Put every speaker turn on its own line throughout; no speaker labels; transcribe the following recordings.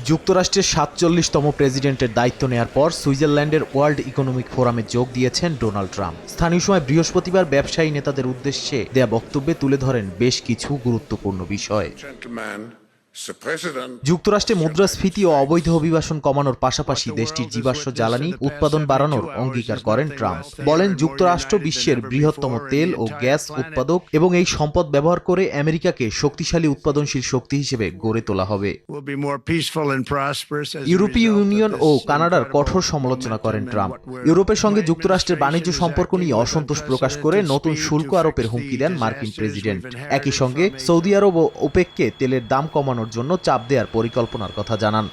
যুক্তরাষ্ট্রের ৪৭তম প্রেসিডেন্টের দায়িত্ব নেয়ার পর সুইজারল্যান্ডের ওয়ার্ল্ড ইকোনমিক ফোরামে যোগ দিয়েছেন ডোনাল্ড ট্রাম্প। স্থানীয় সময় বৃহস্পতিবার ব্যবসায়ী নেতাদের উদ্দেশ্যে দেয়া বক্তব্যে তুলে ধরেন বেশ কিছু গুরুত্বপূর্ণ বিষয়। যুক্তরাষ্ট্রে মুদ্রাস্ফীতি ও অবৈধ অভিবাসন কমানোর পাশাপাশি দেশটির জীবাশ্ম জ্বালানি উৎপাদন বাড়ানোর অঙ্গীকার করেন ট্রাম্প। বলেন, যুক্তরাষ্ট্র বিশ্বের বৃহত্তম তেল ও গ্যাস উৎপাদক এবং এই সম্পদ ব্যবহার করে আমেরিকাকে শক্তিশালী উৎপাদনশীল শক্তি হিসেবে গড়ে তোলা হবে। ইউরোপীয় ইউনিয়ন ও কানাডার কঠোর সমালোচনা করেন ট্রাম্প। ইউরোপের সঙ্গে যুক্তরাষ্ট্রের বাণিজ্য সম্পর্ক নিয়ে অসন্তোষ প্রকাশ করে নতুন শুল্ক আরোপের হুমকি দেন মার্কিন প্রেসিডেন্ট। একই সঙ্গে সৌদি আরব ও ওপেককে তেলের দাম কমানোর জন্য চাপ দেওয়ার পরিকল্পনার কথা জানান।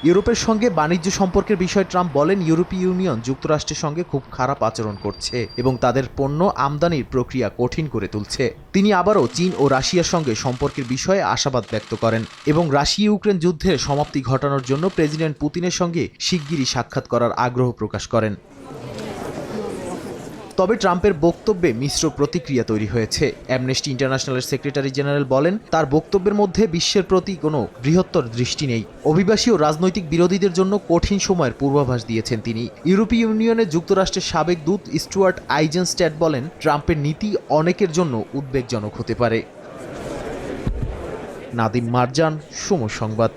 ইউরোপের সঙ্গে বাণিজ্য সম্পর্কের বিষয়ে ট্রাম্প বলেন, ইউরোপীয় ইউনিয়ন যুক্তরাষ্ট্রের সঙ্গে খুব খারাপ আচরণ করছে এবং তাদের পণ্য আমদানির প্রক্রিয়া কঠিন করে তুলছে। তিনি আবারও চীন ও রাশিয়ার সঙ্গে সম্পর্কের বিষয়ে আশাবাদ ব্যক্ত করেন এবং রাশিয়া ইউক্রেন যুদ্ধের সমাপ্তি ঘটানোর জন্য প্রেসিডেন্ট পুতিনের সঙ্গে শিগগিরই সাক্ষাৎ করার আগ্রহ প্রকাশ করেন। তবে ট্রাম্পের বক্তব্যে মিশ্র প্রতিক্রিয়া তৈরি হয়েছে। অ্যামনেস্টি ইন্টারন্যাশনালের সেক্রেটারি জেনারেল বলেন, তার বক্তব্যের মধ্যে বিশ্বের প্রতি কোনো বৃহত্তর দৃষ্টি নেই। অভিবাসী ও রাজনৈতিক বিরোধীদের জন্য কঠিন সময়ের পূর্বাভাস দিয়েছেন তিনি। ইউরোপীয় ইউনিয়নে যুক্তরাষ্ট্রের সাবেক দূত স্টুয়ার্ট আইজেনস্ট্যাট বলেন, ট্রাম্পের নীতি অনেকের জন্য উদ্বেগজনক হতে পারে। নাদিম মারজান, সময় সংবাদ।